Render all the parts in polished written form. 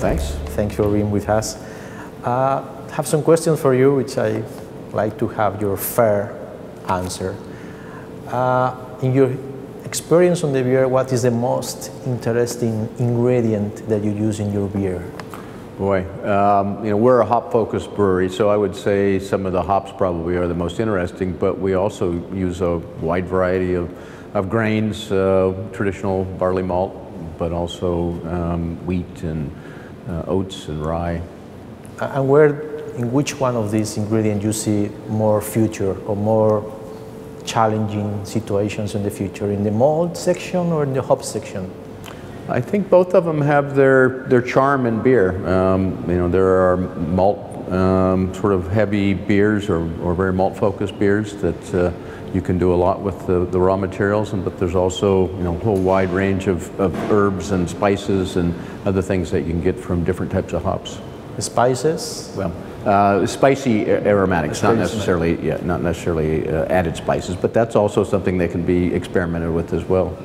thanks. Thank you for being with us. I have some questions for you, which I like to have your fair answer. In your experience on the beer, what is the most interesting ingredient that you use in your beer? Boy, we're a hop-focused brewery, so I would say some of the hops probably are the most interesting, but we also use a wide variety of grains, traditional barley malt, but also wheat and oats and rye. And in which one of these ingredients you see more future or more challenging situations in the future, in the malt section or in the hop section? I think both of them have their charm in beer. There are malt sort of heavy beers or very malt focused beers that you can do a lot with the raw materials, but there's also a whole wide range of herbs and spices and other things that you can get from different types of hops. Spices? Well, spicy aromatics, not necessarily added spices, but that's also something that can be experimented with as well.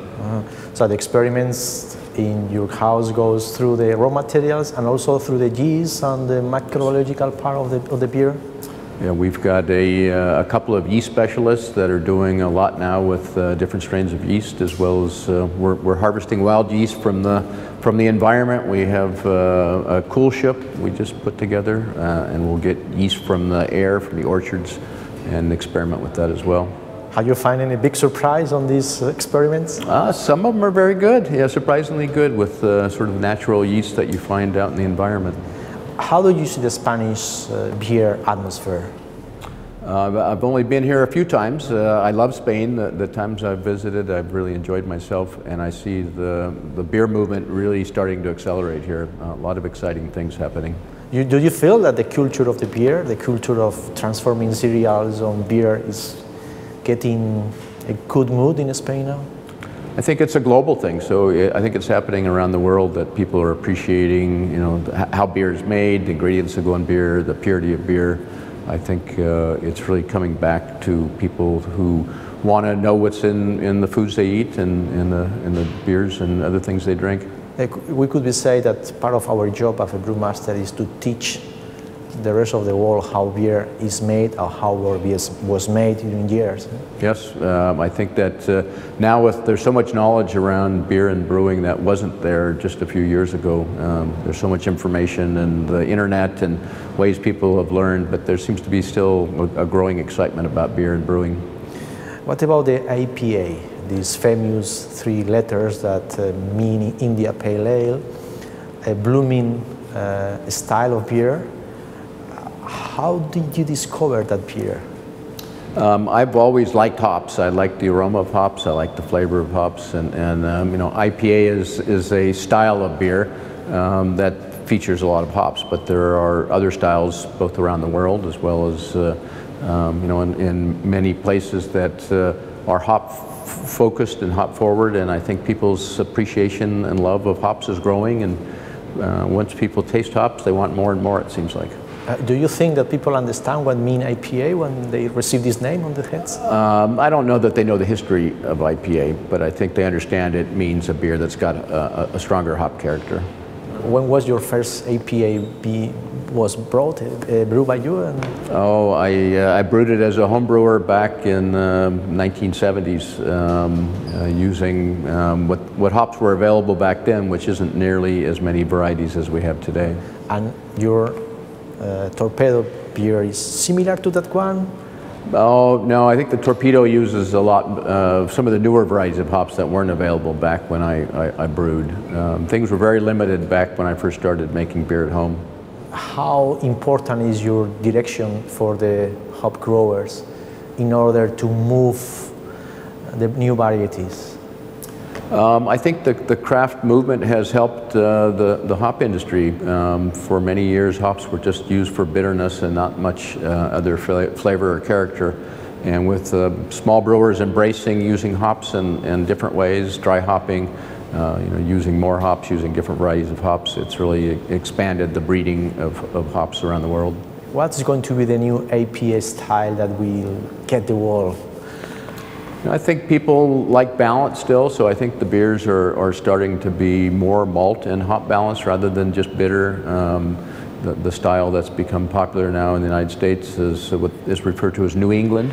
So the experiments in your house goes through the raw materials and also through the yeast and the microbiological part of the beer? Yeah, we've got a couple of yeast specialists that are doing a lot now with different strains of yeast, as well as we're harvesting wild yeast from the environment. We have a cool ship we just put together, and we'll get yeast from the air, from the orchards, and experiment with that as well. Are you finding a big surprise on these experiments? Some of them are very good, yeah, surprisingly good with sort of natural yeast that you find out in the environment. How do you see the Spanish beer atmosphere? I've only been here a few times. I love Spain. The times I've visited, I've really enjoyed myself, and I see the beer movement really starting to accelerate here. A lot of exciting things happening. Do you feel that the culture of the beer, the culture of transforming cereals on beer is getting a good mood in Spain now? I think it's a global thing, so I think it's happening around the world that people are appreciating, how beer is made, the ingredients that go in beer, the purity of beer. I think it's really coming back to people who want to know what's in the foods they eat and in the beers and other things they drink. We could say that part of our job as a brewmaster is to teach the rest of the world how beer is made or how beer was made in years. Yes, I think that now there's so much knowledge around beer and brewing that wasn't there just a few years ago. There's so much information and the internet and ways people have learned, but there seems to be still a growing excitement about beer and brewing. What about the IPA, these famous three letters that mean India Pale Ale, a blooming style of beer? How did you discover that beer? I've always liked hops. I like the aroma of hops. I like the flavor of hops, and IPA is a style of beer that features a lot of hops. But there are other styles both around the world as well as in many places that are hop focused and hop forward. And I think people's appreciation and love of hops is growing. And once people taste hops, they want more and more. It seems like. Do you think that people understand what mean IPA when they receive this name on their heads? I don't know that they know the history of IPA, but I think they understand it means a beer that's got a stronger hop character. When was your first IPA was brewed by you? Oh, I brewed it as a home brewer back in 1970s using what hops were available back then, which isn't nearly as many varieties as we have today. And your Torpedo beer is similar to that one? Oh, no, I think the Torpedo uses a lot of some of the newer varieties of hops that weren't available back when I brewed. Things were very limited back when I first started making beer at home. How important is your direction for the hop growers in order to move the new varieties? I think the craft movement has helped the hop industry. For many years, hops were just used for bitterness and not much other flavor or character. And with small brewers embracing using hops in different ways, dry hopping, using more hops, using different varieties of hops, it's really expanded the breeding of hops around the world. What's going to be the new IPA style that will get the world? I think people like balance still, so I think the beers are starting to be more malt and hop balance rather than just bitter. The style that's become popular now in the United States is what is referred to as New England.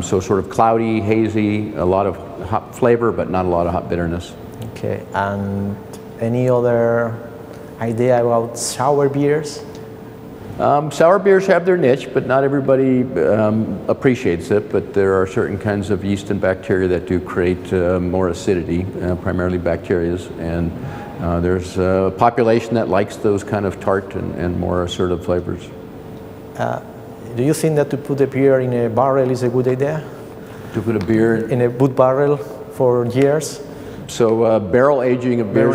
So sort of cloudy, hazy, a lot of hop flavor, but not a lot of hop bitterness. Okay, and any other idea about sour beers? Sour beers have their niche, but not everybody appreciates it. But there are certain kinds of yeast and bacteria that do create more acidity, primarily bacterias. And there's a population that likes those kind of tart and more assertive flavors. Do you think that to put a beer in a barrel is a good idea? To put a beer in a wood barrel for years? So barrel aging of beer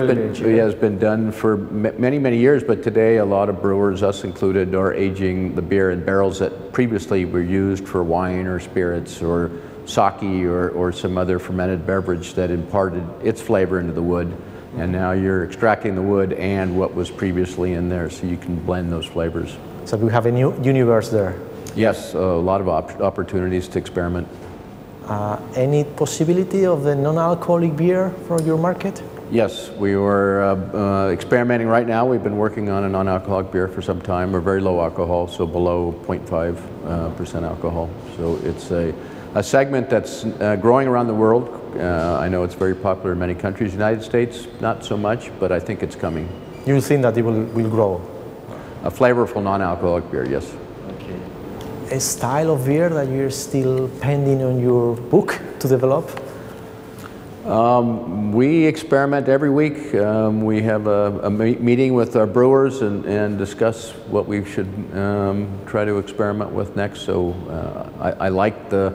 has been done for many, many years, but today a lot of brewers, us included, are aging the beer in barrels that previously were used for wine or spirits or sake or some other fermented beverage that imparted its flavor into the wood. And now you're extracting the wood and what was previously in there, so you can blend those flavors. So we have a new universe there. Yes, a lot of opportunities to experiment. Any possibility of the non-alcoholic beer for your market? Yes, we were experimenting right now. We've been working on a non-alcoholic beer for some time. We're very low alcohol, so below 0.5% alcohol. So it's a segment that's growing around the world. I know it's very popular in many countries. United States, not so much, but I think it's coming. You think that it will grow? A flavorful non-alcoholic beer, yes. Okay. A style of beer that you're still pending on your book to develop? We experiment every week. We have a meeting with our brewers and discuss what we should try to experiment with next. So I like the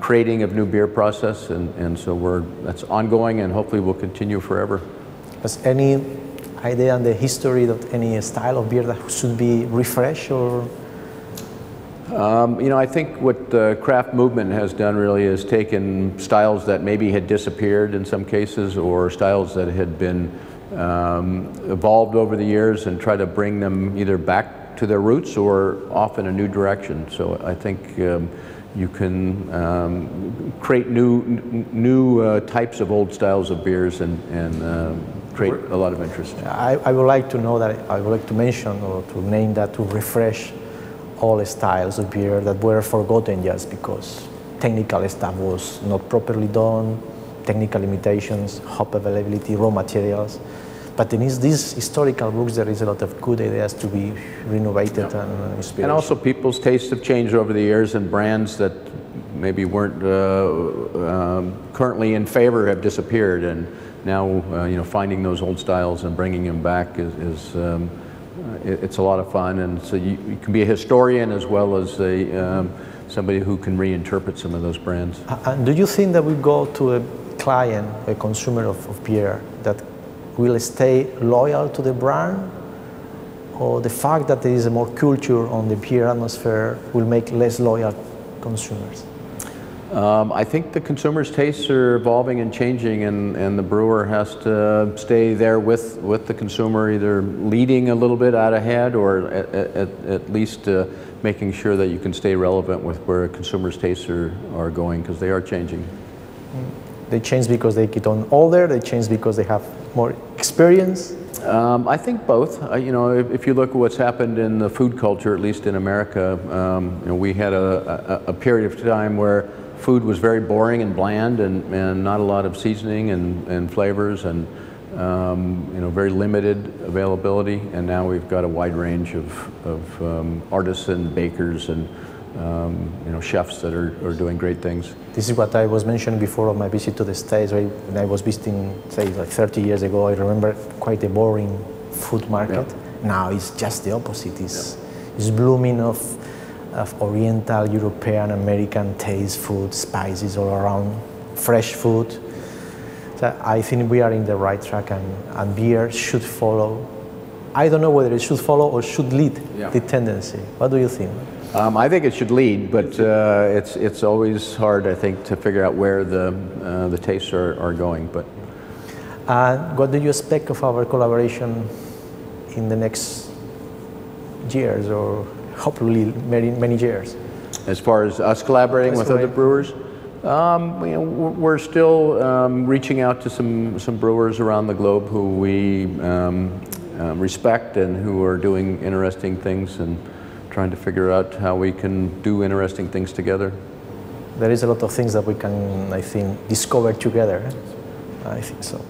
creating of new beer process, and so that's ongoing and hopefully will continue forever. Has any idea on the history of any style of beer that should be refreshed or? You know, I think what the craft movement has done really is taken styles that maybe had disappeared in some cases, or styles that had been evolved over the years, and try to bring them either back to their roots or off in a new direction. So I think you can create new types of old styles of beers and create a lot of interest. I would like to know that, I would like to mention or to name that, to refresh all styles of beer that were forgotten just because technical stuff was not properly done, technical limitations, hop availability, raw materials. But in these historical books, there is a lot of good ideas to be renovated and inspired. And also people's tastes have changed over the years, and brands that maybe weren't currently in favor have disappeared. And now, you know, finding those old styles and bringing them back it's a lot of fun. And so you can be a historian as well as somebody who can reinterpret some of those brands. And do you think that we go to a client, a consumer of beer, that will stay loyal to the brand, or the fact that there is a more culture on the beer atmosphere will make less loyal consumers? I think the consumer's tastes are evolving and changing, and the brewer has to stay there with the consumer, either leading a little bit out ahead or at least making sure that you can stay relevant with where consumers' tastes are going, because they are changing. They change because they get on older, they change because they have more experience? I think both. You know, if you look at what's happened in the food culture, at least in America, you know, we had a period of time where food was very boring and bland, and not a lot of seasoning and flavors, and you know, very limited availability. And now we've got a wide range of artists and bakers and you know, chefs that are doing great things. This is what I was mentioning before of my visit to the States. Right? When I was visiting, say, like 30 years ago, I remember quite a boring food market. Yeah. Now it's just the opposite. It's blooming of Oriental, European, American taste food, spices all around, fresh food. So I think we are in the right track, and beer should follow. I don't know whether it should follow or should lead the tendency. What do you think? I think it should lead, but it's always hard, I think, to figure out where the tastes are going. But what do you expect of our collaboration in the next years, or hopefully many years? As far as us collaborating with other brewers, We're still reaching out to some brewers around the globe who we respect and who are doing interesting things and trying to figure out how we can do interesting things together. There is a lot of things that we can, I think, discover together. I think so.